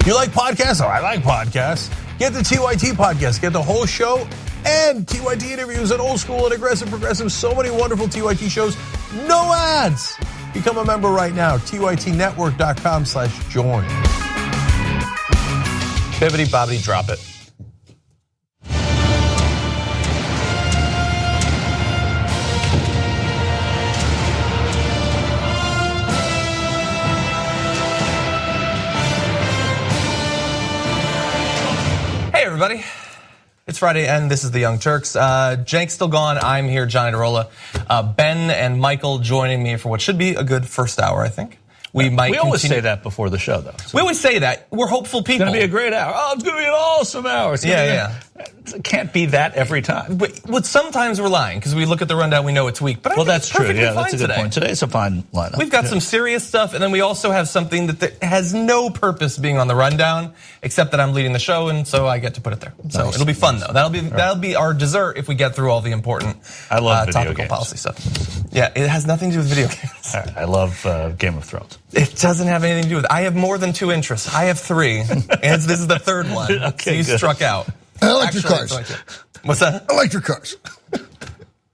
You like podcasts? Oh, I like podcasts. Get the TYT podcast. Get the whole show and TYT interviews and old school and aggressive, progressive. So many wonderful TYT shows. No ads. Become a member right now. TYTnetwork.com/join. Bibbidi bobbidi drop it. Hey everybody. It's Friday, and this is the Young Turks. Jake's still gone. I'm here, Johnny DeRolla. Ben and Michael joining me for what should be a good first hour, I think. We always say that before the show, though. We always say that. We're hopeful people. It's going to be a great hour. Oh, it's going to be an awesome hour. It can't be that every time. But sometimes we're lying because we look at the rundown, we know it's weak. But that's true. Yeah, that's a good point. Today's a fine lineup. We've got some serious stuff, and then we also have something that has no purpose being on the rundown, except that I'm leading the show, and so I get to put it there. So it'll be fun, though. That'll be our dessert if we get through all the important topical policy stuff. Yeah, it has nothing to do with video games. I love Game of Thrones. It doesn't have anything to do with it. I have more than 2 interests. I have 3, and this is the third one. Okay, so you struck out. Electric cars. What's that? Electric cars.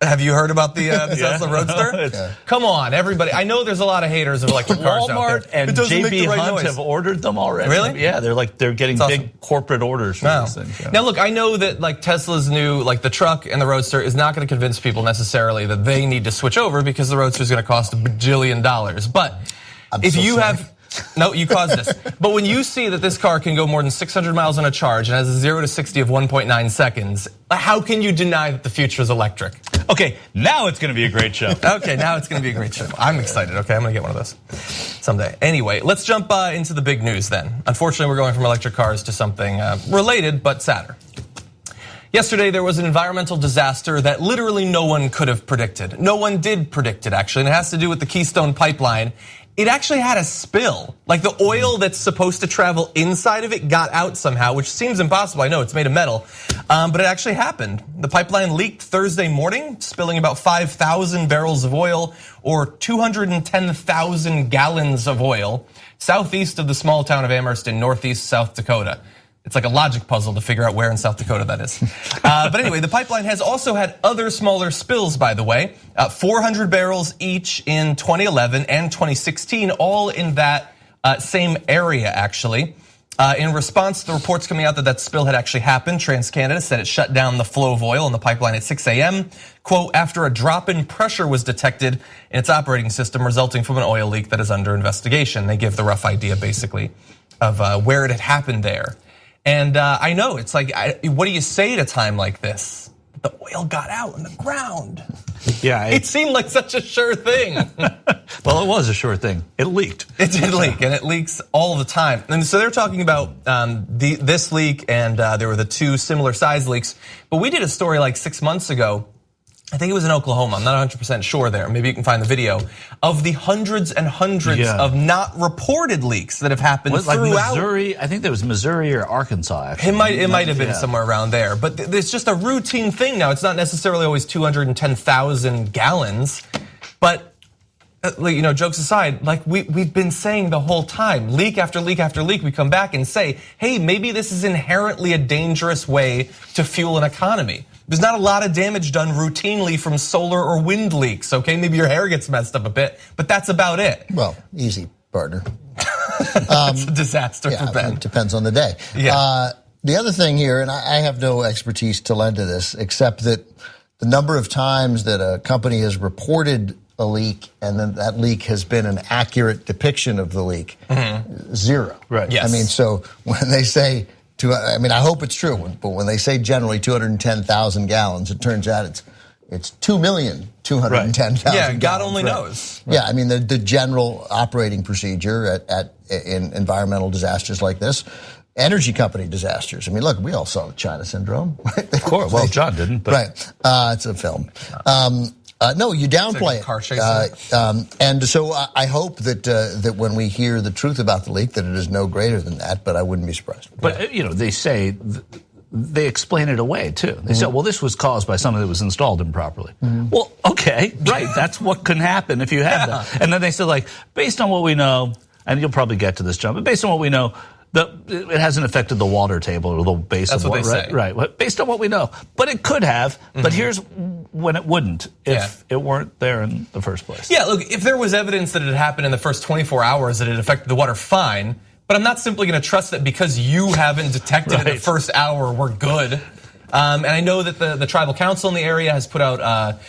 Have you heard about the Tesla Roadster? Come on, everybody. I know there's a lot of haters of electric cars Walmart out there. and JB Hunt have ordered them already. Really? Yeah, they're getting big corporate orders for these things. Yeah. Now look, I know that like Tesla's new, like the truck and the Roadster is not going to convince people necessarily that they need to switch over because the Roadster is going to cost $1 bajillion. But if you have... No, you caused this. But when you see that this car can go more than 600 miles on a charge and has a 0 to 60 of 1.9 seconds, how can you deny that the future is electric? Okay, now it's going to be a great show. Okay, now it's going to be a great show. I'm excited. Okay, I'm going to get one of those someday. Anyway, let's jump into the big news then. Unfortunately, we're going from electric cars to something related but sadder. Yesterday, there was an environmental disaster that literally no one could have predicted. No one did predict it, actually, and it has to do with the Keystone pipeline. It actually had a spill. Like the oil that's supposed to travel inside of it got out somehow, which seems impossible. I know it's made of metal, but it actually happened. The pipeline leaked Thursday morning, spilling about 5,000 barrels of oil or 210,000 gallons of oil southeast of the small town of Amherst in northeast South Dakota. It's like a logic puzzle to figure out where in South Dakota that is. But anyway, the pipeline has also had other smaller spills, by the way. 400 barrels each in 2011 and 2016, all in that same area, actually. In response to the reports coming out that spill had actually happened, TransCanada said it shut down the flow of oil in the pipeline at 6 a.m. Quote, after a drop in pressure was detected in its operating system resulting from an oil leak that is under investigation. They give the rough idea, basically, of where it had happened there. And I know, it's like, what do you say at a time like this? The oil got out on the ground. Yeah. It seemed like such a sure thing. Well, it was a sure thing. It leaked. It did leak, and it leaks all the time. And so they're talking about this leak, and there were the 2 similar size leaks. But we did a story like 6 months ago. I think it was in Oklahoma, I'm not 100% sure there, maybe you can find the video, of the hundreds and hundreds of not reported leaks that have happened throughout. Like Missouri, I think there was Missouri or Arkansas, actually. It might have been somewhere around there, but it's just a routine thing now. It's not necessarily always 210,000 gallons, but jokes aside, like we've been saying the whole time, leak after leak after leak, we come back and say, hey, maybe this is inherently a dangerous way to fuel an economy. There's not a lot of damage done routinely from solar or wind leaks, okay? Maybe your hair gets messed up a bit, but that's about it. Well, easy, partner. It's a disaster for Ben. It depends on the day. Yeah. The other thing here, and I have no expertise to lend to this, except that the number of times that a company has reported a leak and then that leak has been an accurate depiction of the leak, 0. Right. Yes. I mean, so when they say... I hope it's true, but when they say generally 210,000 gallons, it turns out it's 2,210,000. Yeah, God gallons, only knows. Yeah, I mean the general operating procedure in environmental disasters like this, energy company disasters. I mean, look, we all saw the China syndrome. Right? Of course. Well, John didn't. But. Right. It's a film. No, you downplay it. Car chase. And so I hope that when we hear the truth about the leak, that it is no greater than that. But I wouldn't be surprised. But they say they explain it away too. They say, well, this was caused by something that was installed improperly. Well, okay, right. That's what can happen if you have that. And then they said, like, based on what we know, and you'll probably get to this, John, but based on what we know, It hasn't affected the water table or the base That's of what water, they say. right? Based on what we know, but it could have. But here's when it wouldn't if it weren't there in the first place. Yeah, look, if there was evidence that it had happened in the first 24 hours that it affected the water, fine. But I'm not simply going to trust that because you haven't detected it in the first hour, we're good. And I know that the tribal council in the area has put out,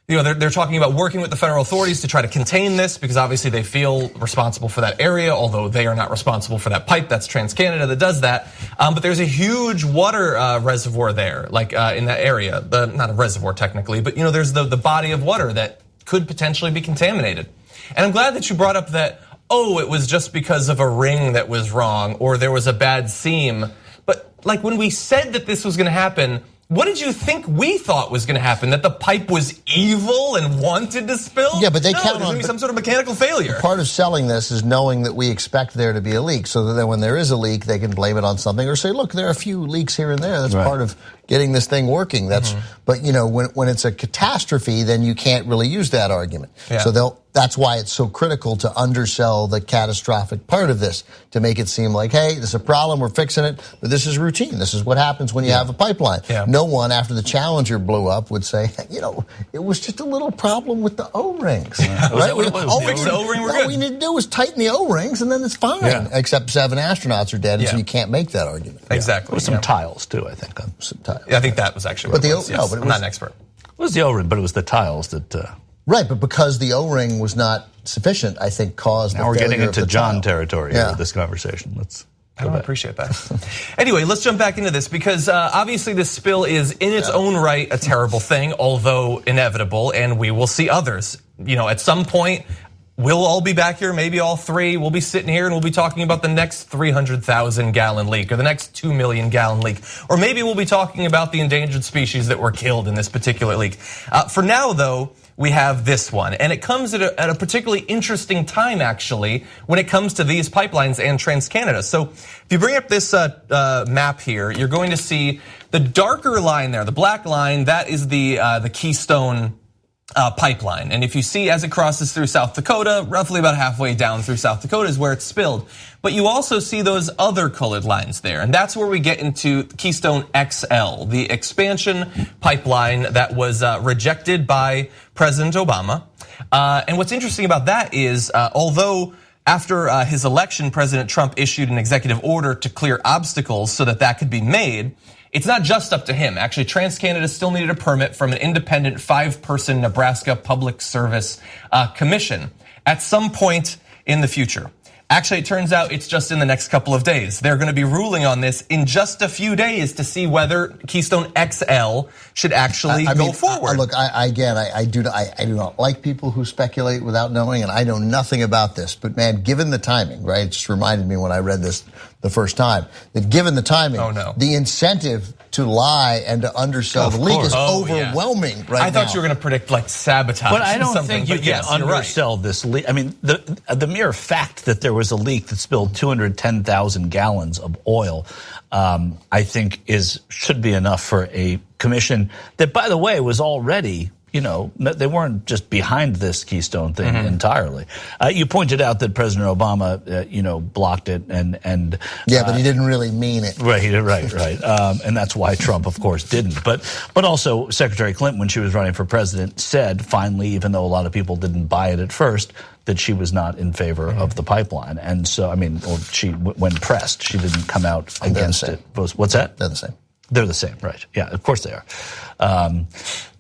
they're talking about working with the federal authorities to try to contain this because obviously they feel responsible for that area, although they are not responsible for that pipe. That's TransCanada that does that. But there's a huge water reservoir there, like in that area. Not a reservoir technically, but there's the body of water that could potentially be contaminated. And I'm glad that you brought up that, it was just because of a ring that was wrong or there was a bad seam. But like when we said that this was going to happen, what did you think we thought was going to happen? That the pipe was evil and wanted to spill? Yeah, but they count there's going to be some sort of mechanical failure. Part of selling this is knowing that we expect there to be a leak, so that then when there is a leak, they can blame it on something or say, look, there are a few leaks here and there. That's part of getting this thing working. That's, but when it's a catastrophe, then you can't really use that argument. Yeah. So that's why it's so critical to undersell the catastrophic part of this, to make it seem like, hey, this is a problem, we're fixing it, but this is routine. This is what happens when you have a pipeline. Yeah. No one, after the Challenger blew up, would say, it was just a little problem with the O-rings. Yeah. Right? Fix the O-ring, we're good. All we need to do is tighten the O-rings and then it's fine. Yeah. Except 7 astronauts are dead, and so you can't make that argument. Exactly. With some tiles too, I think. Some tiles. Yeah, I think that was actually what it was. Yes. I'm not an expert. It was the O-ring, but it was the tiles that... Right, but because the O-ring was not sufficient, I think caused the failure of the tile. Now we're getting into John territory with this conversation. I don't appreciate that. Anyway, let's jump back into this because obviously this spill is in its own right a terrible thing, although inevitable, and we will see others. At some point, we'll all be back here, maybe all three. We'll be sitting here and we'll be talking about the next 300,000 gallon leak or the next 2 million gallon leak. Or maybe we'll be talking about the endangered species that were killed in this particular leak. For now, though, we have this one, and it comes at a particularly interesting time, actually, when it comes to these pipelines and TransCanada. So if you bring up this map here, you're going to see the darker line there, the black line, that is the Keystone pipeline. And if you see as it crosses through South Dakota, roughly about halfway down through South Dakota is where it's spilled. But you also see those other colored lines there. And that's where we get into Keystone XL, the expansion pipeline that was rejected by President Obama. And what's interesting about that is, although after his election, President Trump issued an executive order to clear obstacles so that could be made, it's not just up to him. Actually, TransCanada still needed a permit from an independent 5-person Nebraska Public Service Commission at some point in the future. Actually, it turns out it's just in the next couple of days. They're going to be ruling on this in just a few days to see whether Keystone XL should actually go forward. Look, I do not like people who speculate without knowing, and I know nothing about this. But man, given the timing, right? It just reminded me when I read this the first time that given the timing, the incentive to lie and to undersell the leak is overwhelming right now. I thought you were going to predict like sabotage. But I don't think you can undersell this leak. I mean, the mere fact that there was a leak that spilled 210,000 gallons of oil, I think should be enough for a commission that, by the way, was already, they weren't just behind this Keystone thing entirely. You pointed out that President Obama, blocked it and but he didn't really mean it. Right. And that's why Trump, of course, didn't. But also Secretary Clinton, when she was running for president, said finally, even though a lot of people didn't buy it at first, that she was not in favor of the pipeline. And so, when pressed, she didn't come out against it. What's that? They're the same. They're the same, right? Yeah, of course they are.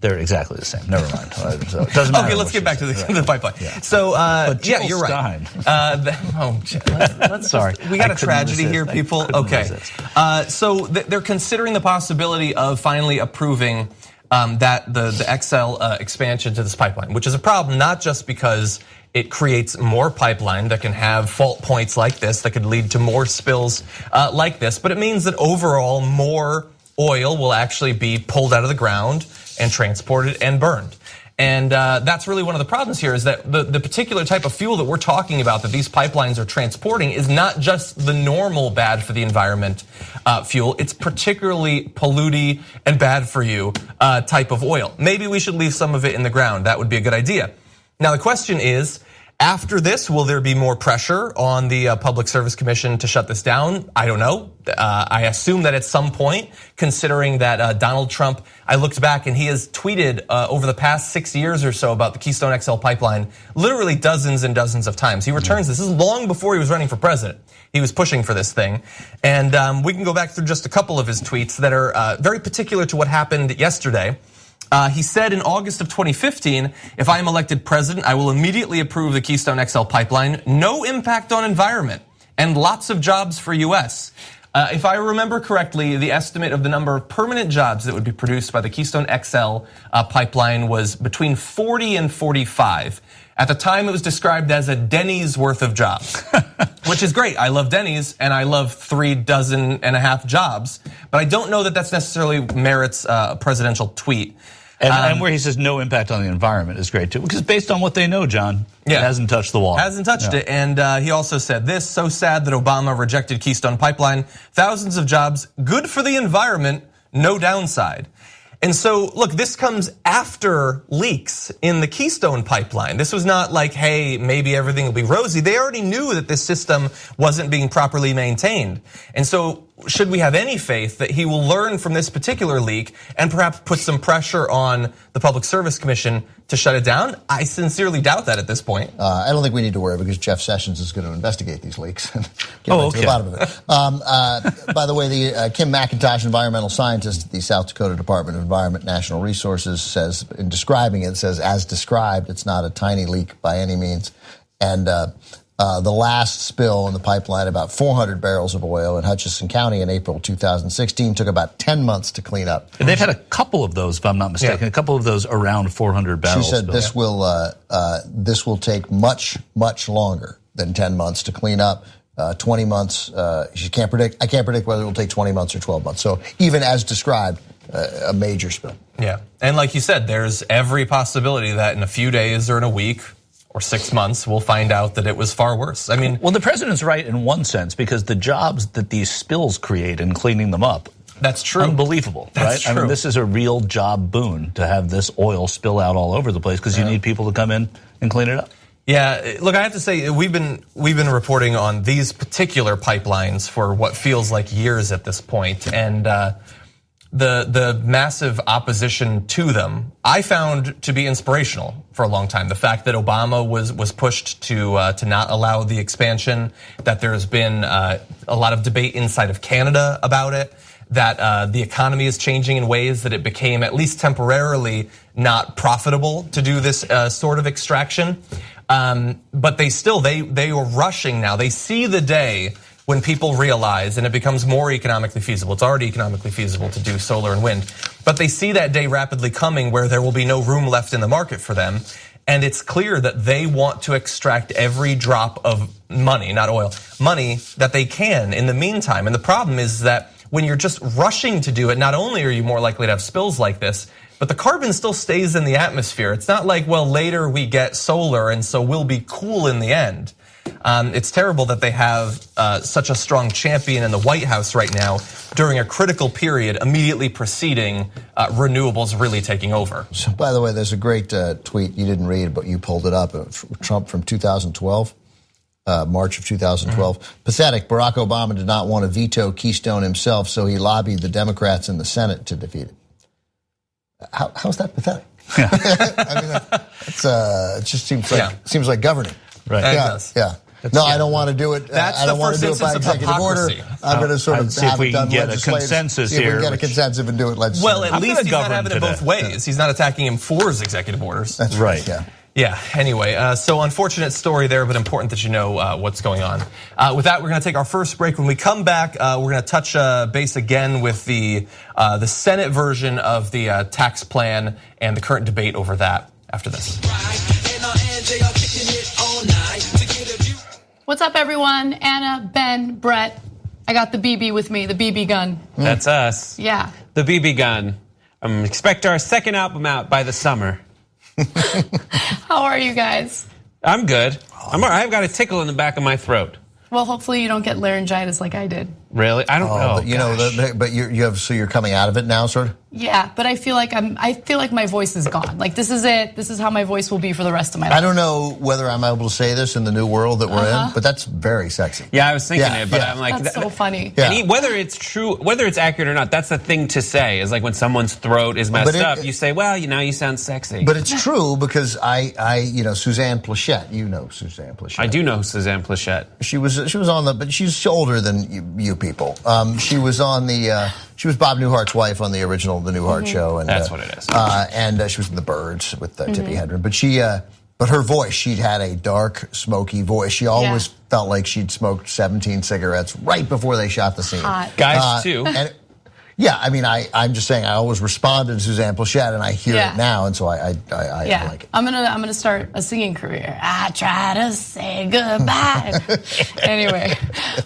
They're exactly the same. Never mind. So it doesn't matter. Okay, let's get back to the pipeline. Yeah. So, you're right. Sorry, we got a tragedy here, people. Okay, so they're considering the possibility of finally approving that the XL expansion to this pipeline, which is a problem not just because it creates more pipeline that can have fault points like this that could lead to more spills like this, but it means that overall more oil will actually be pulled out of the ground and transported and burned. And that's really one of the problems here is that the particular type of fuel that we're talking about that these pipelines are transporting is not just the normal bad for the environment fuel. It's particularly polluting and bad for you type of oil. Maybe we should leave some of it in the ground. That would be a good idea. Now the question is, After this, will there be more pressure on the Public Service Commission to shut this down? I don't know. I assume that at some point, considering that Donald Trump, I looked back and he has tweeted over the past 6 years or so about the Keystone XL pipeline, literally dozens and dozens of times. He returns this. This is long before he was running for president. He was pushing for this thing. And we can go back through just a couple of his tweets that are very particular to what happened yesterday. He said in August of 2015, if I am elected president, I will immediately approve the Keystone XL pipeline. No impact on environment and lots of jobs for US. If I remember correctly, the estimate of the number of permanent jobs that would be produced by the Keystone XL pipeline was between 40 and 45. At the time, it was described as a Denny's worth of jobs, which is great. I love Denny's and I love 36.5 jobs, but I don't know that that's necessarily merits a presidential tweet. And where he says no impact on the environment is great too, because based on what they know, John, it hasn't touched the water. Hasn't touched it, and he also said this, so sad that Obama rejected Keystone Pipeline. Thousands of jobs, good for the environment, no downside. And so, look, this comes after leaks in the Keystone pipeline. This was not like, hey, maybe everything will be rosy. They already knew that this system wasn't being properly maintained. And so, should we have any faith that he will learn from this particular leak and perhaps put some pressure on the Public Service Commission to shut it down? I sincerely doubt that at this point. I don't think we need to worry because Jeff Sessions is going to investigate these leaks and get to the bottom of it. By the way, the Kim McIntosh, environmental scientist at the South Dakota Department of Environment and National Resources, says, in describing it, says, as described, it's not a tiny leak by any means. And the last spill in the pipeline, about 400 barrels of oil in Hutchinson County in April 2016, took about 10 months to clean up. And they've had a couple of those, if I'm not mistaken, a couple of those around 400 barrels. She said this will take much, much longer than 10 months to clean up. 20 months, I can't predict whether it will take 20 months or 12 months. So even as described, a major spill. Yeah, and like you said, there's every possibility that in a few days or in a week, or 6 months, we'll find out that it was far worse. I mean, well, the president's right in one sense because the jobs that these spills create in cleaning them up, that's true, unbelievable, right? True. I mean, this is a real job boon to have this oil spill out all over the place because you need people to come in and clean it up. Yeah, look, I have to say we've been reporting on these particular pipelines for what feels like years at this point, and the massive opposition to them, I found to be inspirational for a long time. The fact that Obama was pushed to not allow the expansion, that there's been a lot of debate inside of Canada about it, that the economy is changing in ways that it became at least temporarily not profitable to do this sort of extraction. But they are rushing now. They see the day when people realize, and it becomes more economically feasible. It's already economically feasible to do solar and wind, but they see that day rapidly coming where there will be no room left in the market for them. And it's clear that they want to extract every drop of money, not oil, money that they can in the meantime. And the problem is that when you're just rushing to do it, not only are you more likely to have spills like this, but the carbon still stays in the atmosphere. It's not like, well, later we get solar and so we'll be cool in the end. It's terrible that they have such a strong champion in the White House right now during a critical period immediately preceding renewables really taking over. So, by the way, there's a great tweet you didn't read, but you pulled it up. Trump from 2012, March of 2012. Pathetic. Barack Obama did not want to veto Keystone himself, so he lobbied the Democrats in the Senate to defeat it. How's that pathetic? Yeah. I mean, it just seems like governing. Right. Yeah. No, I don't want to do it. I don't want to do it by executive order. I'm going to sort of see if we can get a consensus here. If we can get a consensus and do it legislatively. Well, at least he's not having it both ways. He's not attacking him for his executive orders. That's right. Yeah. Anyway, so unfortunate story there, but important that you know what's going on. With that, we're going to take our first break. When we come back, we're going to touch base again with the Senate version of the tax plan and the current debate over that after this. What's up, everyone? Anna, Ben, Brett. I got the BB with me, the BB gun. That's us. Yeah. The BB gun. Expect our second album out by the summer. How are you guys? I'm good. I'm all right. I've got a tickle in the back of my throat. Well, hopefully you don't get laryngitis like I did. Really? I don't know. You know, but you're coming out of it now, sort of. Yeah, but I feel like my voice is gone. Like, this is it. This is how my voice will be for the rest of my life. I don't know whether I'm able to say this in the new world that we're in, but that's very sexy. Yeah, I was thinking it, but I'm like, that's so funny. Yeah. And whether it's true, whether it's accurate or not, that's the thing to say. Is like when someone's throat is messed up, you say, "Well, now you sound sexy." But it's true because Suzanne Plachette. You know Suzanne Plachette. I do know Suzanne Plachette. She was on but she's older than you people. She was on she was Bob Newhart's wife on the original The Newhart Show, and that's what it is. And she was in The Birds with Tippi Hedren. But her voice, she'd had a dark, smoky voice. She always felt like she'd smoked 17 cigarettes right before they shot the scene. Hot. Guys too. I mean, I'm just saying, I always responded to Suzanne Plachette, and I hear it now, and so I like it. I'm gonna start a singing career. I try to say goodbye. Anyway,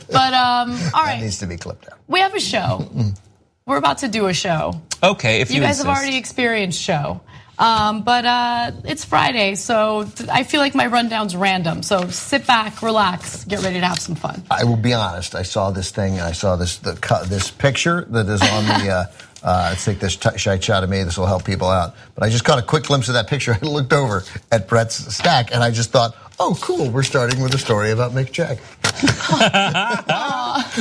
but all right. That needs to be clipped out. We have a show. We're about to do a show. Okay, if you guys insist. have already experienced show. But it's Friday, so I feel like my rundown's random. So sit back, relax, get ready to have some fun. I will be honest. I saw this thing. I saw this picture that is on the. Let's take this shot of me. This will help people out. But I just caught a quick glimpse of that picture. I looked over at Brett's stack, and I just thought, oh, cool. We're starting with a story about Mick Jagger.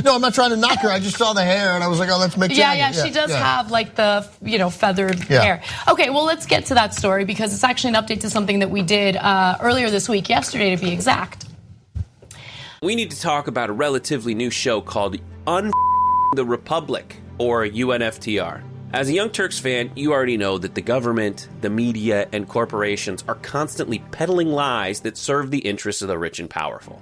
No, I'm not trying to knock her. I just saw the hair, and I was like, oh, that's Mick Jagger. Yeah, she does have like the feathered hair. Okay, well, let's get to that story because it's actually an update to something that we did earlier this week, yesterday to be exact. We need to talk about a relatively new show called the Republic, or UNFTR. As a Young Turks fan, you already know that the government, the media, and corporations are constantly peddling lies that serve the interests of the rich and powerful.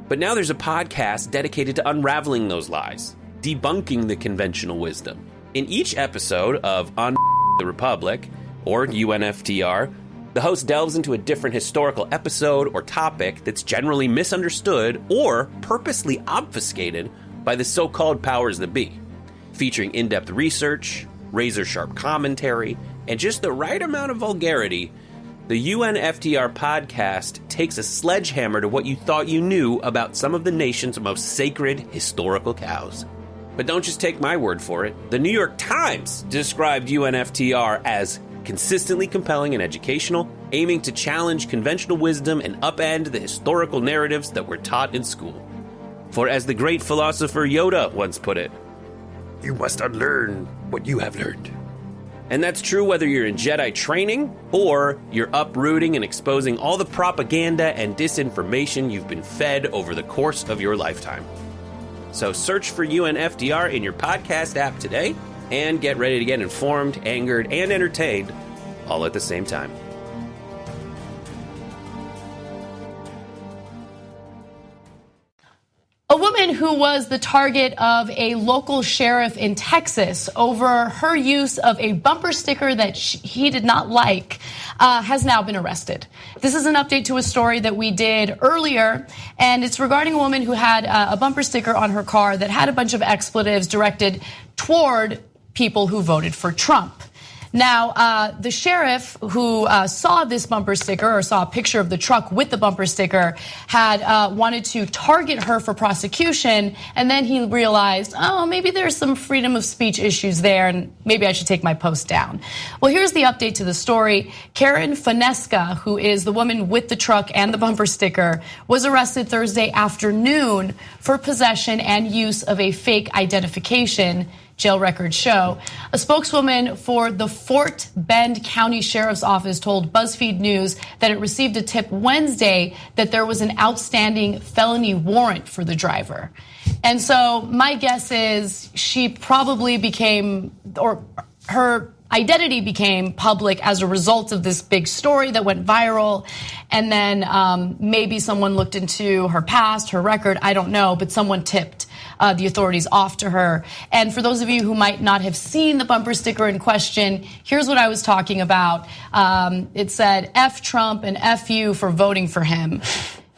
But now there's a podcast dedicated to unraveling those lies, debunking the conventional wisdom. In each episode of the Republic, or UNFTR, the host delves into a different historical episode or topic that's generally misunderstood or purposely obfuscated by the so-called powers that be, featuring in-depth research, razor-sharp commentary, and just the right amount of vulgarity. The UNFTR podcast takes a sledgehammer to what you thought you knew about some of the nation's most sacred historical cows. But don't just take my word for it. The New York Times described UNFTR as consistently compelling and educational, aiming to challenge conventional wisdom and upend the historical narratives that were taught in school. For as the great philosopher Yoda once put it, you must unlearn what you have learned. And that's true whether you're in Jedi training or you're uprooting and exposing all the propaganda and disinformation you've been fed over the course of your lifetime. So search for UNFTR in your podcast app today and get ready to get informed, angered, and entertained all at the same time. A woman who was the target of a local sheriff in Texas over her use of a bumper sticker that he did not like has now been arrested. This is an update to a story that we did earlier, and it's regarding a woman who had a bumper sticker on her car that had a bunch of expletives directed toward people who voted for Trump. Now, the sheriff who saw this bumper sticker or saw a picture of the truck with the bumper sticker had wanted to target her for prosecution, and then he realized, oh, maybe there's some freedom of speech issues there, and maybe I should take my post down. Well, here's the update to the story. Karen Fineska, who is the woman with the truck and the bumper sticker, was arrested Thursday afternoon for possession and use of a fake identification, jail records show. A spokeswoman for the Fort Bend County Sheriff's Office told BuzzFeed News that it received a tip Wednesday that there was an outstanding felony warrant for the driver. And so my guess is she probably became, or her identity became public as a result of this big story that went viral. And then maybe someone looked into her past, her record, I don't know, but someone tipped the authorities off to her. And for those of you who might not have seen the bumper sticker in question, here's what I was talking about. It said, F Trump and F you for voting for him.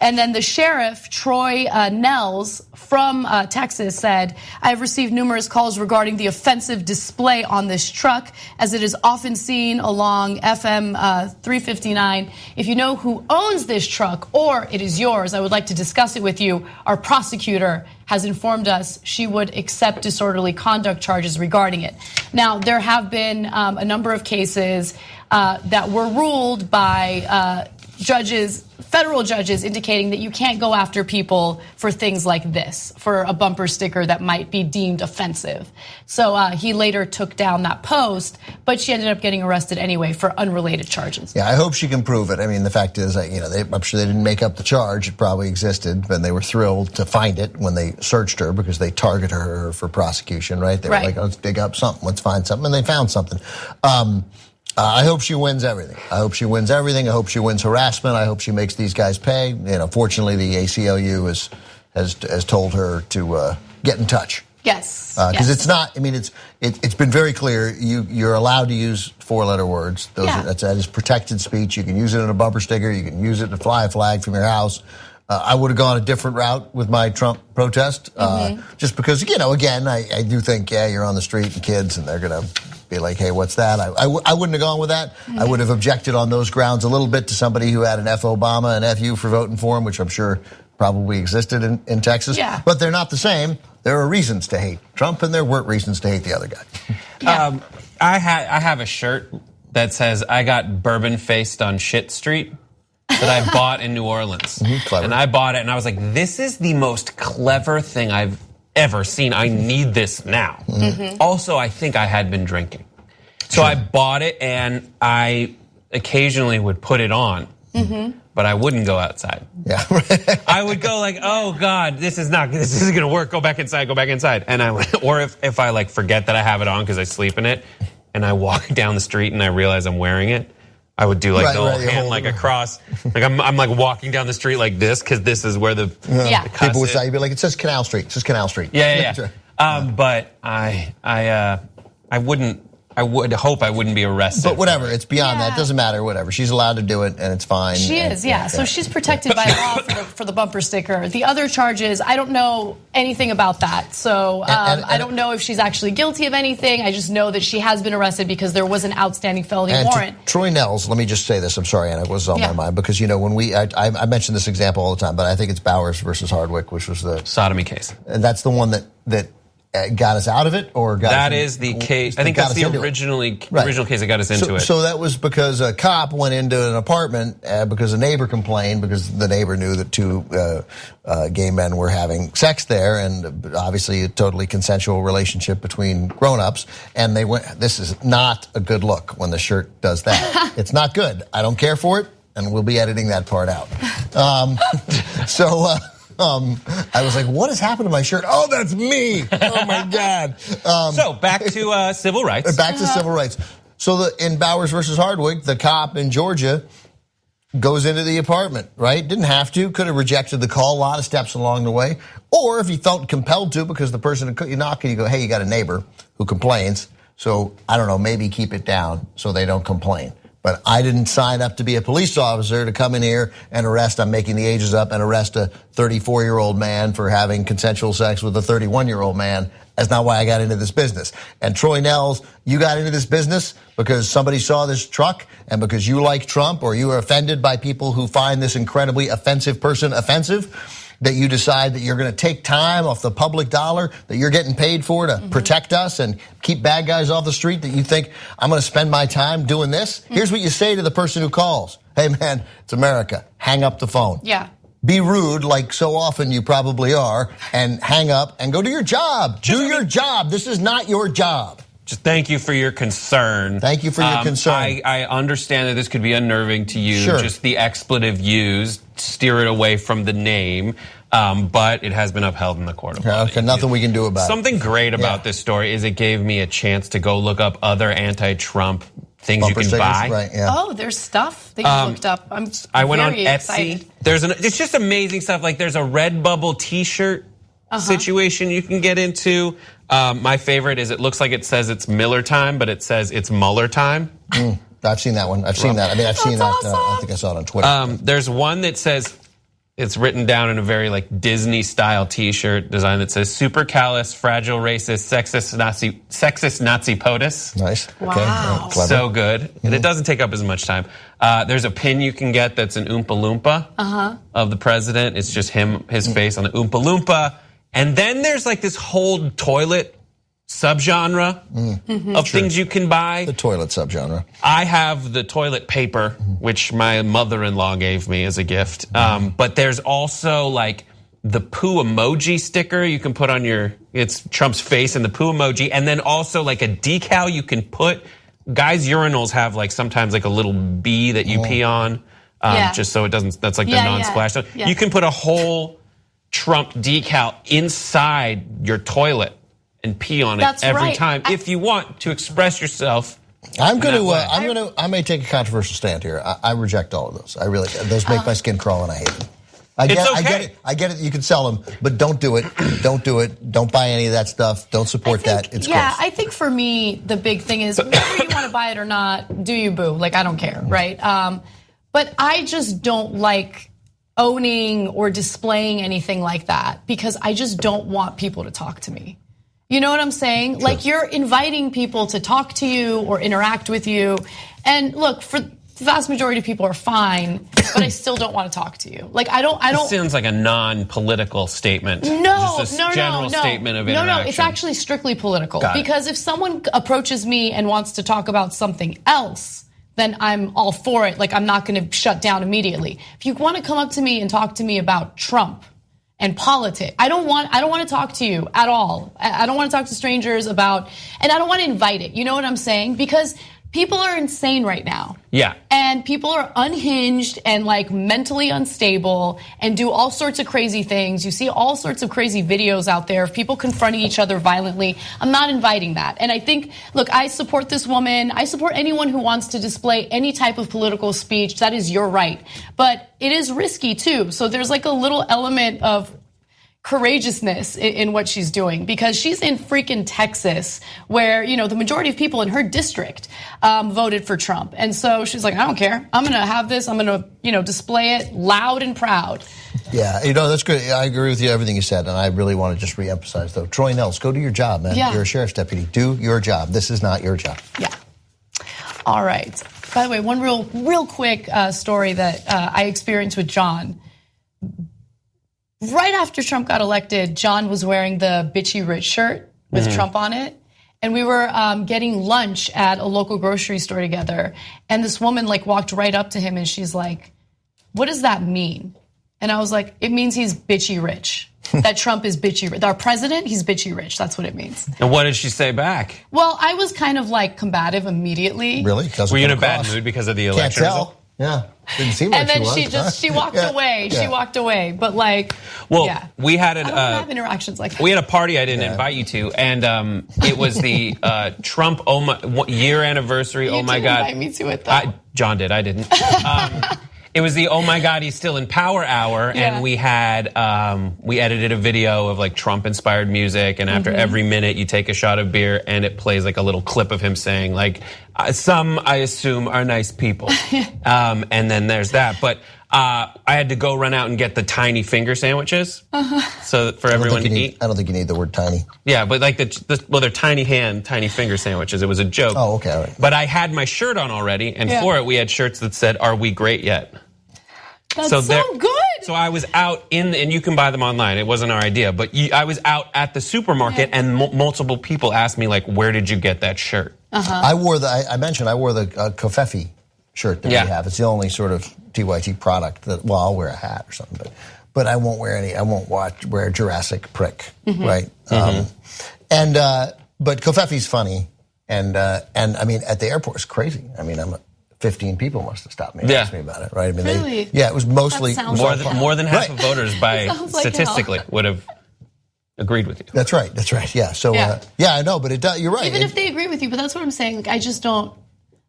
And then the sheriff, Troy Nels from Texas, said, I have received numerous calls regarding the offensive display on this truck, as it is often seen along FM 359. If you know who owns this truck or it is yours, I would like to discuss it with you. Our prosecutor has informed us she would accept disorderly conduct charges regarding it. Now, there have been a number of cases that were ruled by judges, federal judges, indicating that you can't go after people for things like this, for a bumper sticker that might be deemed offensive. So he later took down that post, but she ended up getting arrested anyway for unrelated charges. Yeah, I hope she can prove it. I mean, the fact is, I'm sure they didn't make up the charge. It probably existed, but they were thrilled to find it when they searched her because they targeted her for prosecution, right? They were like, let's dig up something, let's find something, and they found something. I hope she wins everything. I hope she wins everything. I hope she wins harassment. I hope she makes these guys pay. Fortunately, the ACLU has told her to get in touch. Yes. Because it's not. I mean, it's been very clear. You're allowed to use 4-letter words. That is protected speech. You can use it in a bumper sticker. You can use it to fly a flag from your house. I would have gone a different route with my Trump protest, just because again, I do think you're on the street and kids, and they're gonna be like, hey, what's that? I wouldn't have gone with that. I would have objected on those grounds a little bit to somebody who had an F Obama and F you for voting for him, which I'm sure probably existed in Texas. Yeah. But they're not the same. There are reasons to hate Trump, and there weren't reasons to hate the other guy. Yeah. I have a shirt that says I got bourbon faced on shit street that I bought in New Orleans. Clever. And I bought it and I was like, this is the most clever thing I've ever seen. I need this now. Also, I think I had been drinking. So I bought it and I occasionally would put it on, but I wouldn't go outside. Yeah. I would go like, oh God, this isn't gonna work. Go back inside. And I would, or if I like forget that I have it on because I sleep in it and I walk down the street and I realize I'm wearing it, I would do like the whole hand like across, like I'm like walking down the street like this because this is where the people would say, you'd be like, it says Canal Street. It says Canal Street. Yeah. But I wouldn't. I would hope I wouldn't be arrested. But whatever, it's beyond that. It doesn't matter. Whatever, she's allowed to do it, and it's fine. She is, yeah. So she's protected by law for the bumper sticker. The other charges, I don't know anything about that. So I don't know if she's actually guilty of anything. I just know that she has been arrested because there was an outstanding felony warrant. Troy Nels, let me just say this. I'm sorry, Anna, it was on my mind because when I mention this example all the time, but I think it's Bowers versus Hardwick, which was the sodomy case, and that's the one that got us out of it, or that is the case. I think that's the original case that got us into it. So that was because a cop went into an apartment because a neighbor complained because the neighbor knew that two gay men were having sex there, and obviously a totally consensual relationship between grown-ups. And they went. This is not a good look when the shirt does that. It's not good. I don't care for it, and we'll be editing that part out. I was like, what has happened to my shirt? Oh, that's me. Oh, my God. So back to civil rights. Back to civil rights. So in Bowers versus Hardwick, the cop in Georgia goes into the apartment, right? Didn't have to. Could have rejected the call. A lot of steps along the way. Or if he felt compelled to because the person, you knock and you go, hey, you got a neighbor who complains. So, I don't know, maybe keep it down so they don't complain. But I didn't sign up to be a police officer to come in here and arrest, I'm making the ages up, and arrest a 34-year-old man for having consensual sex with a 31-year-old man. That's not why I got into this business. And Troy Nels, you got into this business because somebody saw this truck and because you like Trump or you were offended by people who find this incredibly offensive person offensive, that you decide that you're going to take time off the public dollar that you're getting paid for to protect us and keep bad guys off the street, that you think, I'm going to spend my time doing this. Here's what you say to the person who calls. Hey, man, it's America. Hang up the phone. Yeah. Be rude, like so often you probably are, and hang up and go do your job. Do your job. This is not your job. Just thank you for your concern. Thank you for your concern. I understand that this could be unnerving to you. Sure. Just the expletive used, steer it away from the name. But it has been upheld in the court of law. Okay, nothing we can do about it. Something great about this story is it gave me a chance to go look up other anti-Trump things Bumper you can buy. Right, yeah. Oh, there's stuff that you looked up. I went on very Etsy. excited. It's just amazing stuff. Like there's a Redbubble T-shirt situation you can get into. My favorite is it looks like it says it's Miller time, but it says it's Mueller time. I've seen that one. I've seen that. I mean, I've seen that. I think I saw it on Twitter. There's one that says It's written down in a very like Disney style T-shirt design that says "Super callous, fragile, racist, sexist Nazi POTUS." Nice. Wow. Okay. So good. And it doesn't take up as much time. There's a pin you can get that's an Oompa Loompa of the president. It's just his face on the Oompa Loompa. And then there's like this whole toilet subgenre of things you can buy. The toilet subgenre. I have the toilet paper, which my mother-in-law gave me as a gift. But there's also like the poo emoji sticker you can put on it's Trump's face and the poo emoji. And then also like a decal you can put. Guys' urinals have like sometimes like a little bee that you pee on, just so it doesn't, that's like the non-splash. So you can put a whole Trump decal inside your toilet and pee on it every time if you want to express yourself. I may take a controversial stand here. I reject all of those. I really, those make my skin crawl and I hate them. I get it. You can sell them, but don't do it. Don't do it. Don't buy any of that stuff. Don't support that. It's gross. I think for me, the big thing is whether you want to buy it or not, do you boo? Like, I don't care, right? But I just don't like owning or displaying anything like that because I just don't want people to talk to me. You know what I'm saying? Sure. Like, you're inviting people to talk to you or interact with you. And look, for the vast majority of people are fine, but I still don't want to talk to you. Like, I don't. It sounds like a non-political statement. Just a general statement of interaction. No, it's actually strictly political. Because if someone approaches me and wants to talk about something else, then I'm all for it. Like, I'm not going to shut down immediately. If you want to come up to me and talk to me about Trump and politics, I don't want to talk to you at all. I don't want to talk to strangers about, and I don't want to invite it. You know what I'm saying? Because people are insane right now. Yeah. And people are unhinged and like mentally unstable and do all sorts of crazy things. You see all sorts of crazy videos out there of people confronting each other violently. I'm not inviting that. And I think, look, I support this woman. I support anyone who wants to display any type of political speech. That is your right. But it is risky too. So there's like a little element of courageousness in what she's doing because she's in freaking Texas where, you know, the majority of people in her district voted for Trump. And so she's like, I don't care. I'm going to have this. I'm going to, you know, display it loud and proud. Yeah, you know, that's good. I agree with you, everything you said. And I really want to just reemphasize, though. Troy Nels, go do your job, man. Yeah. You're a sheriff's deputy. Do your job. This is not your job. Yeah. All right. By the way, one real quick story that I experienced with John. Right after Trump got elected, John was wearing the bitchy rich shirt with Trump on it. And we were getting lunch at a local grocery store together. And this woman like walked right up to him and she's like, what does that mean? And I was like, it means he's bitchy rich. That Trump is bitchy rich. Our president, he's bitchy rich. That's what it means. And what did she say back? Well, I was kind of like combative immediately. Really? Were you in a bad mood because of the election? Can't tell. Yeah, didn't seem like she was. And then she walked away. Yeah. She walked away. But like, we had I don't have interactions like that. We had a party I didn't invite you to, and it was the Trump year anniversary. You oh my didn't God! Invite me to it though. John did. I didn't. It was the oh my God, he's still in power hour, and we had we edited a video of like Trump inspired music, and after every minute you take a shot of beer and it plays like a little clip of him saying like some I assume are nice people, and then there's that. But I had to go run out and get the tiny finger sandwiches, so for everyone to eat. I don't think you need the word tiny. Yeah, but like they're tiny hand, tiny finger sandwiches. It was a joke. Oh, okay, all right. But I had my shirt on already, and for it we had shirts that said, "Are we great yet?" That's so good. So I was out and you can buy them online. It wasn't our idea, but I was out at the supermarket, and multiple people asked me like, "Where did you get that shirt?" I wore I mentioned I wore the Kofefi shirt that we have. It's the only sort of TYT product that. Well, I'll wear a hat or something, but I won't wear any. I won't wear Jurassic Prick, right? But Kofefi's funny, and I mean at the airport it's crazy. I mean 15 people must have stopped me and asked me about it, right? I mean, really? It was mostly more than half of voters by statistically would have agreed with you. That's right. Yeah. So I know, but it does. You're right. Even if they agree with you, but that's what I'm saying. Like, I just don't.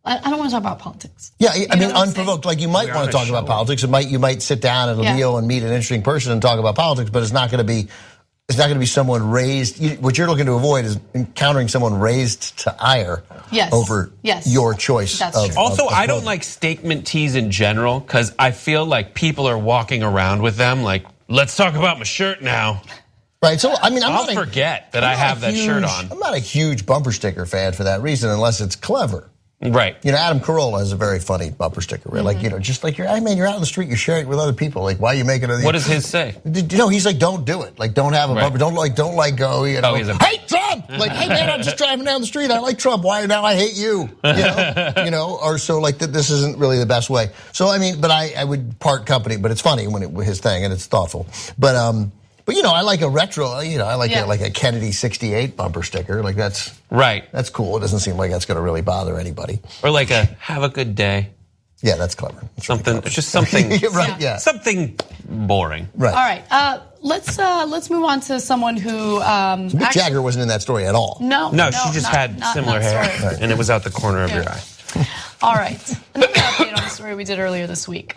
I don't want to talk about politics. Yeah, I mean, unprovoked. Like you might want to talk about politics. You might sit down at a meal and meet an interesting person and talk about politics, but it's not going to be It's not going to be someone raised. What you're looking to avoid is encountering someone raised to ire over your choice. That's true. Also, I don't like statement tees in general because I feel like people are walking around with them like, let's talk about my shirt now. Right, so I mean, I'll forget that I have that shirt on. I'm not a huge bumper sticker fan for that reason, unless it's clever. Right. Adam Carolla has a very funny bumper sticker, right? Like, just like you're out on the street, you're sharing it with other people. Like, why are you making it? What does his say? He's like, don't do it. Like, don't have a bumper. Don't go. Hey, Trump! Like, hey man, I'm just driving down the street. I like Trump. Why now I hate you? Or so like this isn't really the best way. So I mean, but I would part company. But it's funny when his thing and it's thoughtful. But I like a retro. I like like a Kennedy '68 bumper sticker. Like that's right. That's cool. It doesn't seem like that's going to really bother anybody. Or like a "Have a good day." Yeah, that's clever. That's something, really clever. Just something. Right. Yeah. Something boring. Right. All right. Let's move on to someone who. Mick Jagger wasn't in that story at all. No, she just had similar hair, and it was out the corner of your eye. All right. Another update on the story we did earlier this week.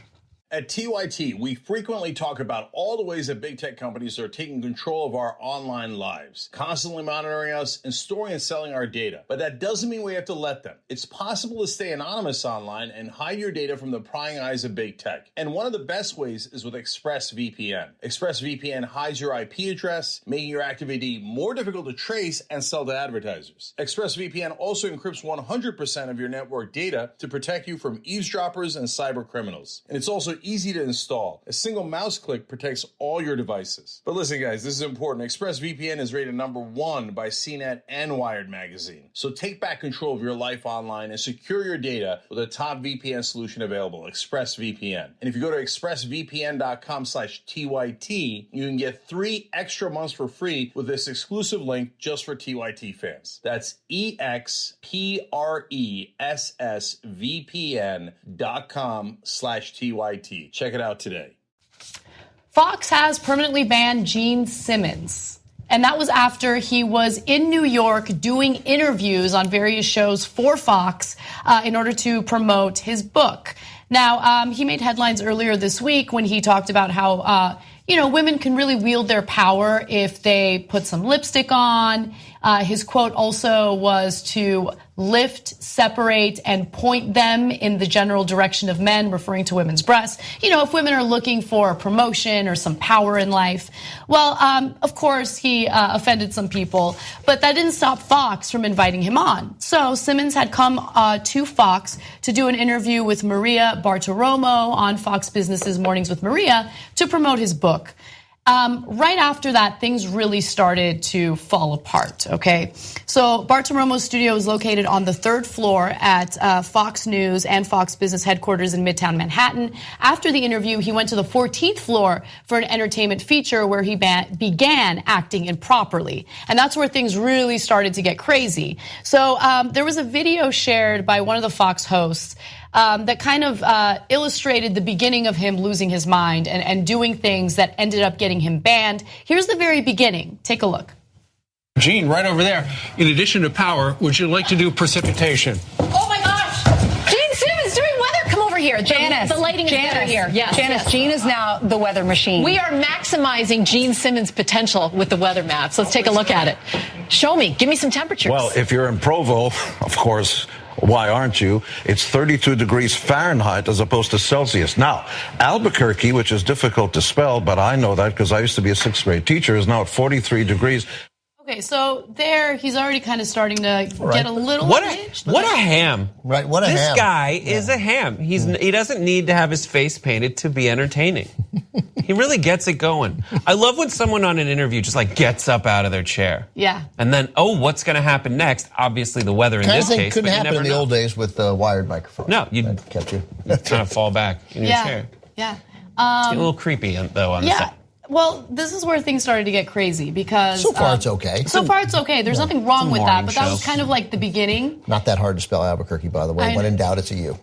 At TYT, we frequently talk about all the ways that big tech companies are taking control of our online lives, constantly monitoring us and storing and selling our data. But that doesn't mean we have to let them. It's possible to stay anonymous online and hide your data from the prying eyes of big tech. And one of the best ways is with ExpressVPN. ExpressVPN hides your IP address, making your activity more difficult to trace and sell to advertisers. ExpressVPN also encrypts 100% of your network data to protect you from eavesdroppers and cyber criminals. And it's also easy to install. A single mouse click protects all your devices. But listen, guys, this is important. ExpressVPN is rated #1 by CNET and Wired magazine. So take back control of your life online and secure your data with a top VPN solution available, ExpressVPN. And if you go to expressvpn.com/TYT, you can get 3 extra months for free with this exclusive link just for TYT fans. That's expressvpn.com/TYT. Check it out today. Fox has permanently banned Gene Simmons. And that was after he was in New York doing interviews on various shows for Fox in order to promote his book. Now, he made headlines earlier this week when he talked about how, women can really wield their power if they put some lipstick on. His quote also was to lift, separate, and point them in the general direction of men, referring to women's breasts. If women are looking for a promotion or some power in life. Well, of course, he offended some people, but that didn't stop Fox from inviting him on. So Simmons had come to Fox to do an interview with Maria Bartiromo on Fox Business's Mornings with Maria to promote his book. Right after that, things really started to fall apart, okay? So Bartiromo's studio is located on the 3rd floor at Fox News and Fox Business headquarters in Midtown Manhattan. After the interview, he went to the 14th floor for an entertainment feature where he began acting improperly. And that's where things really started to get crazy. So there was a video shared by one of the Fox hosts that kind of illustrated the beginning of him losing his mind and doing things that ended up getting him banned. Here's the very beginning. Take a look. Gene, right over there. In addition to power, would you like to do precipitation? Oh my gosh! Gene Simmons doing weather. Come over here. Janice. The lighting is better here. Yes. Janice, Gene is now the weather machine. We are maximizing Gene Simmons' potential with the weather maps. Let's take a look at it. Show me. Give me some temperatures. Well, if you're in Provo, of course, why aren't you? It's 32 degrees Fahrenheit as opposed to Celsius. Now, Albuquerque, which is difficult to spell, but I know that because I used to be a 6th grade teacher, is now at 43 degrees. Okay, so there he's already kind of starting to get a little What a ham. Right, what a ham. This guy is a ham. He doesn't need to have his face painted to be entertaining. He really gets it going. I love when someone on an interview just like gets up out of their chair. Yeah. And then, what's going to happen next? Obviously the weather in this case. Couldn't happen in the old days with the wired microphone. No, you kept you kind of fall back in your chair. Yeah. It's getting a little creepy though on the side. Well, this is where things started to get crazy because so far it's okay. So far it's okay. There's nothing wrong with that, but that was kind of like the beginning. Not that hard to spell Albuquerque, by the way. When in doubt, it's a U.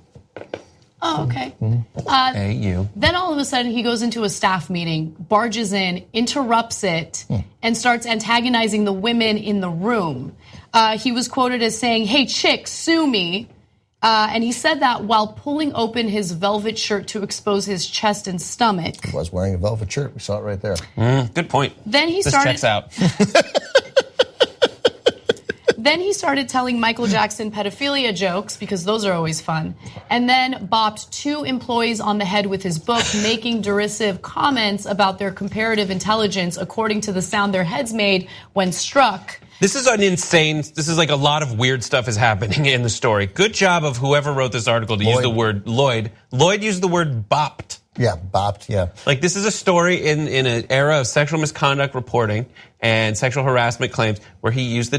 Oh, okay. A-U. Then all of a sudden he goes into a staff meeting, barges in, interrupts it, and starts antagonizing the women in the room. He was quoted as saying, "Hey, chick, sue me." And he said that while pulling open his velvet shirt to expose his chest and stomach. He was wearing a velvet shirt. We saw it right there. Good point. Then he this started. checks out. Then he started telling Michael Jackson pedophilia jokes, because those are always fun, and then bopped 2 employees on the head with his book, making derisive comments about their comparative intelligence according to the sound their heads made when struck. This is like a lot of weird stuff is happening in the story. Good job of whoever wrote this article to use the word Lloyd. Lloyd used the word bopped. Yeah, bopped, yeah. Like, this is a story in an era of sexual misconduct reporting and sexual harassment claims where he used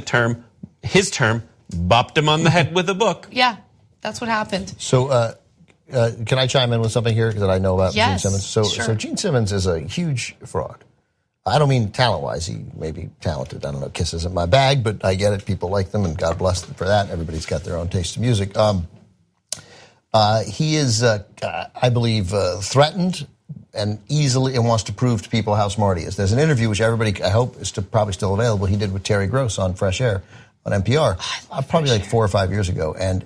his term, bopped him on the head with a book. Yeah, that's what happened. So, can I chime in with something here that I know about Gene Simmons? So Gene Simmons is a huge fraud. I don't mean talent-wise. He may be talented. I don't know. Kiss isn't my bag, but I get it. People like them, and God bless them for that. Everybody's got their own taste of music. He is, I believe, threatened and wants to prove to people how smart he is. There's an interview which everybody, I hope, is probably still available. He did with Terry Gross on Fresh Air on NPR, probably like 4 or 5 years ago. And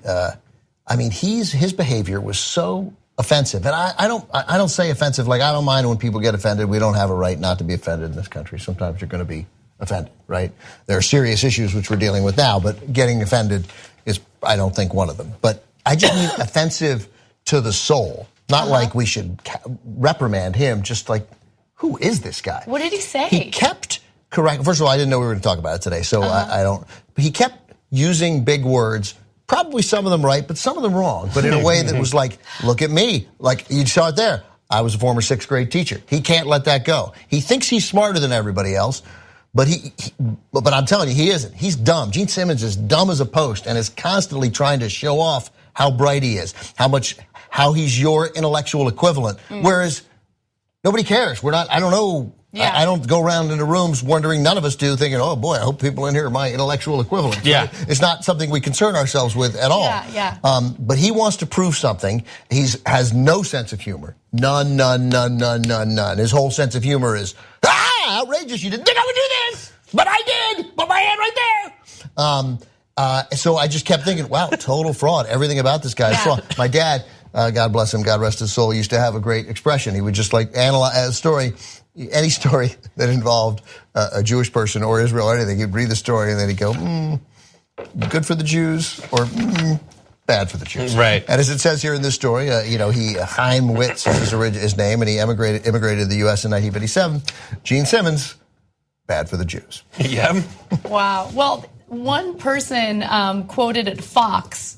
I mean, his behavior was so offensive. And I don't say offensive like I don't mind when people get offended. We don't have a right not to be offended in this country. Sometimes you're going to be offended, right? There are serious issues which we're dealing with now, but getting offended is, I don't think, one of them. But I just mean offensive to the soul. Not like we should reprimand him, just like, who is this guy? What did he say? He kept correct. First of all, I didn't know we were going to talk about it today, so I don't. But he kept using big words, probably some of them right, but some of them wrong, but in a way that was like, look at me. Like, you saw it there. I was a former 6th grade teacher. He can't let that go. He thinks he's smarter than everybody else, but but I'm telling you, he isn't. He's dumb. Gene Simmons is dumb as a post and is constantly trying to show off how bright he is, how he's your intellectual equivalent, whereas nobody cares. I don't know. Yeah. I don't go around in the rooms wondering, none of us do, thinking, oh boy, I hope people in here are my intellectual equivalent. Yeah. Right? It's not something we concern ourselves with at all. Yeah. But he wants to prove something. Has no sense of humor. None. His whole sense of humor is, outrageous. You didn't think I would do this, but I did. Put my hand right there. So I just kept thinking, wow, total fraud. Everything about this guy is fraud. My dad, God bless him, God rest his soul, used to have a great expression. He would just like analyze a story, any story that involved a Jewish person or Israel or anything. He'd read the story and then he'd go, good for the Jews or bad for the Jews. Right. And as it says here in this story, Chaim Witz is his name, and he immigrated to the U.S. in 1957. Gene Simmons, bad for the Jews. Yeah. Wow. Well, one person quoted at Fox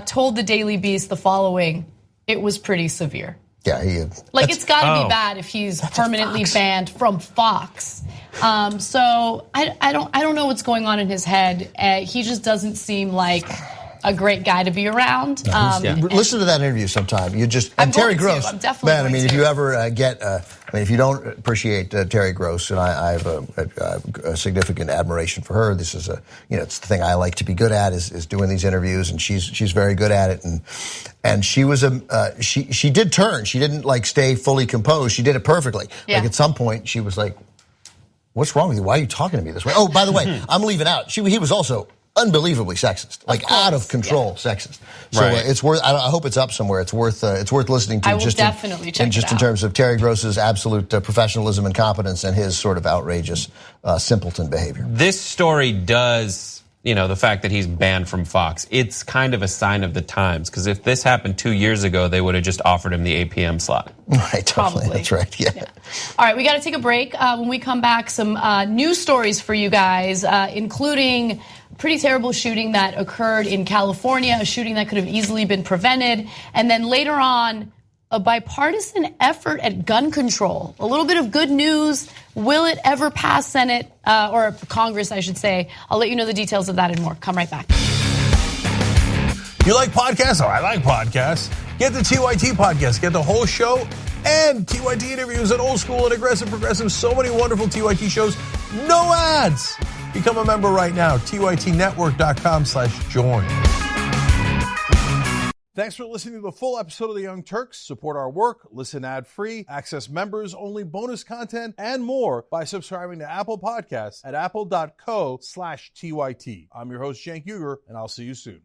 told the Daily Beast the following: "It was pretty severe." Yeah, it's got to be bad if he's permanently banned from Fox. So I don't know what's going on in his head. He just doesn't seem like a great guy to be around. Listen to that interview sometime. Terry Gross. I'm definitely man, I mean, going if you ever if you don't appreciate Terry Gross, and I have a significant admiration for her. This is it's the thing I like to be good at is doing these interviews, and she's very good at it. And she was she did turn. She didn't like stay fully composed. She did it perfectly. Yeah. Like at some point, she was like, "What's wrong with you? Why are you talking to me this way?" Oh, by the way, I'm leaving out. He was also unbelievably sexist, like out of control sexist. So it's worth. I hope it's up somewhere. It's worth listening to. I will definitely check it out. In terms of Terry Gross's absolute professionalism and competence and his sort of outrageous simpleton behavior. This story does, the fact that he's banned from Fox, it's kind of a sign of the times. Because if this happened 2 years ago, they would have just offered him the 8 p.m. slot. Right, totally. That's right. Yeah. All right, we got to take a break. When we come back, some news stories for you guys, including pretty terrible shooting that occurred in California, a shooting that could have easily been prevented. And then later on, a bipartisan effort at gun control. A little bit of good news. Will it ever pass Senate or Congress, I should say? I'll let you know the details of that and more. Come right back. You like podcasts? Oh, I like podcasts. Get the TYT podcast. Get the whole show and TYT interviews and old school and aggressive, progressive. So many wonderful TYT shows. No ads. Become a member right now. TYTnetwork.com/join. Thanks for listening to the full episode of The Young Turks. Support our work, listen ad-free, access members-only bonus content, and more by subscribing to Apple Podcasts at apple.co/TYT. I'm your host, Cenk Uygur, and I'll see you soon.